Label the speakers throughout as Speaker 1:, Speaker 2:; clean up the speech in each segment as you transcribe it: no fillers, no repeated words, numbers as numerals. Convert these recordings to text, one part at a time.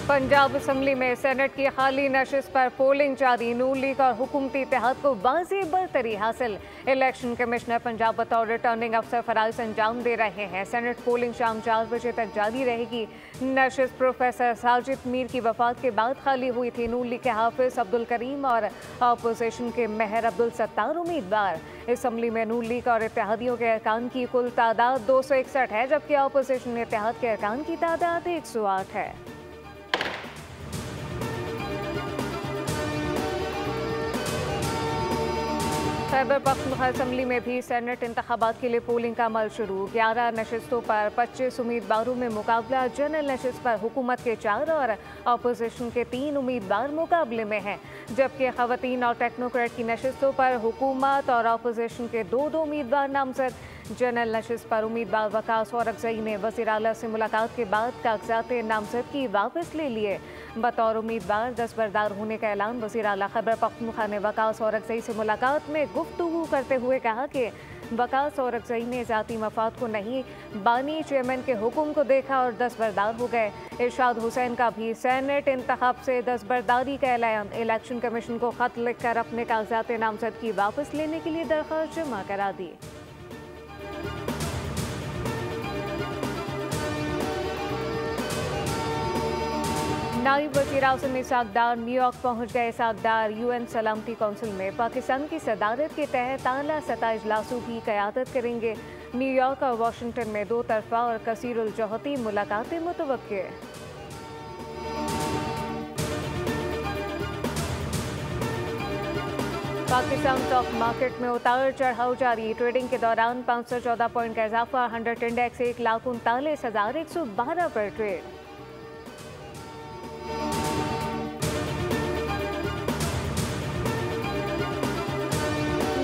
Speaker 1: Punjab assembly में senate की खाली नशिस्त पर पोलिंग जारी। नून लीग और हुकूमती इत्तेहाद को वाज़ेह बरतरी हासिल। इलेक्शन कमिश्नर पंजाब बतौर रिटर्निंग अफसर फराइज़ अंजाम दे रहे हैं। सेनेट पोलिंग शाम 4 बजे तक जारी रहेगी। नशिस्त प्रोफेसर साजिद मीर की वफात के बाद खाली हुई थी। नून लीग के हाफिज अब्दुल करीम और अपोजिशन के महर अब्दुल सत्तार उम्मीदवार। असम्बली में नून लीग और इत्तेहादियों के अरकान की कुल तादाद 261 है, जबकि अपोजिशन इत्तेहाद के अरकान की तादाद 108 है। खैबर पख्तूनख्वा असम्बली में भी सेनेट इंतखाबात के लिए पोलिंग का अमल शुरू। 11 नशिस्तों पर 25 उम्मीदवारों में मुकाबला। जनरल नशिस्त पर हुकूमत के 4 और अपोजिशन के 3 उम्मीदवार मुकाबले में हैं, जबकि खवातीन और टेक्नोक्रेट की नशिस्तों पर हुकूमत और अपोजिशन के 2 उम्मीदवार नामजद। जनरल नशिस्त पर उम्मीदवार वकास औरकज़ई ने वज़ीर आला से मुलाकात के बाद कागजात नामजदगी वापस ले लिए। बतौर उम्मीदवार दस्तबरदार होने का ऐलान। वज़ीर आला खैबर पख्तूनख्वा ने वकास औरकज़ई से मुलाकात में गुफ्तगू करते हुए कहा कि वकास औरकज़ई ने ज़ाती मफाद को नहीं, बानी चेयरमैन के हुक्म को देखा और दस्तबरदार हो गए। इरशाद हुसैन का भी सेनेट इंतखाब से दस्तबरदारी का ऐलान। इलेक्शन कमीशन को खत लिखकर अपने कागजात नामजदगी वापस लेने के लिए दरख्वास्त जमा करा दी। नायब वज़ीर आज़म इसाक डार न्यूयॉर्क पहुंच गए। इसाक डार UN सलामती कौंसिल में पाकिस्तान की सदारत के तहत आला सतह इजलासों की क़यादत करेंगे। न्यूयॉर्क और वाशिंगटन में 2 तरफ़ा और कसीरुल जहती मुलाकातें मुतवक्के। पाकिस्तान स्टॉक मार्केट में उतार चढ़ाव जारी। ट्रेडिंग के दौरान 514 पॉइंट का इजाफा। 100 इंडेक्स 1,39,112 पर ट्रेड।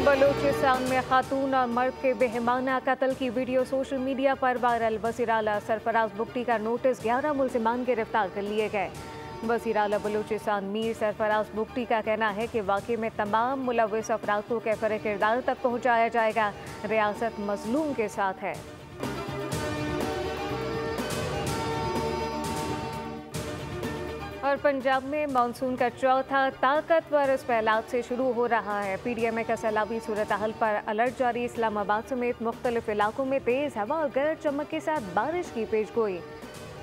Speaker 1: बलूचिस्तान में खातून और मर्द के बेहमाना कत्ल की वीडियो सोशल मीडिया पर वायरल। वज़ीर आला सरफराज बुगटी का नोटिस। 11 मुल्ज़िमान गिरफ्तार कर लिए गए। वज़ीर आला बलूचिस्तान मीर सरफराज बुगटी का कहना है कि वाक़े में तमाम मुलव्विस अफराद को कैफ़र किरदार तक पहुँचाया जाएगा। रियासत मज़लूम के साथ है। और पंजाब में मानसून का चौथा ताकतवर स्पेलात से शुरू हो रहा है। PDMA का सैलाबी सूरत हाल पर अलर्ट जारी। इस्लामाबाद समेत मुख्तलिफ इलाकों में तेज़ हवा और गरज चमक के साथ बारिश की पेशगोई।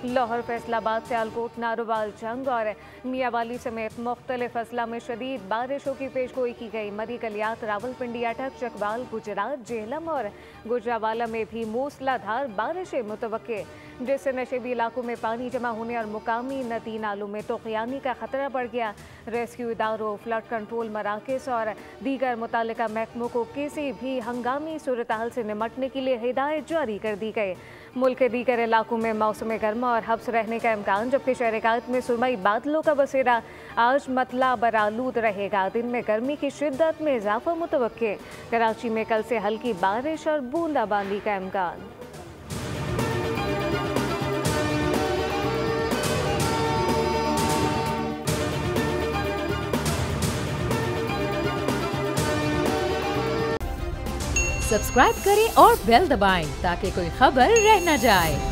Speaker 1: लाहौर, फैसलाबाद, सियालकोट, नारोवाल, जंग और मियावाली समेत मुख्तलिफ अजला में शदीद बारिशों की पेशगोई की गई। मरी कलियात, रावलपिंडी, अटक, चकवाल, गुजरात, जेहलम और गुजरावाला में भी मूसलाधार बारिशें मुतवक्के, जिससे नशेबी इलाकों में पानी जमा होने और मुकामी नदी नालों में तोक़यानी का खतरा बढ़ गया। रेस्क्यू इदारों, फ्लड कंट्रोल मराकज़ और दीगर मुतालिका महकमों को किसी भी हंगामी सूरत हाल से निमटने के लिए हिदायत जारी कर दी गई। मुल्क के दीगर इलाकों में मौसम गर्मा और हब्स रहने का इम्कान, जबकि शहर कायद में सुरमई बादलों का बसेरा। आज मतला बरालूद रहेगा। दिन में गर्मी की शिद्दत में इजाफा मुतवक्के। कराची में कल से हल्की बारिश और बूंदाबांदी का इम्कान।
Speaker 2: सब्सक्राइब करें और बेल दबाएं ताकि कोई खबर रह न जाए।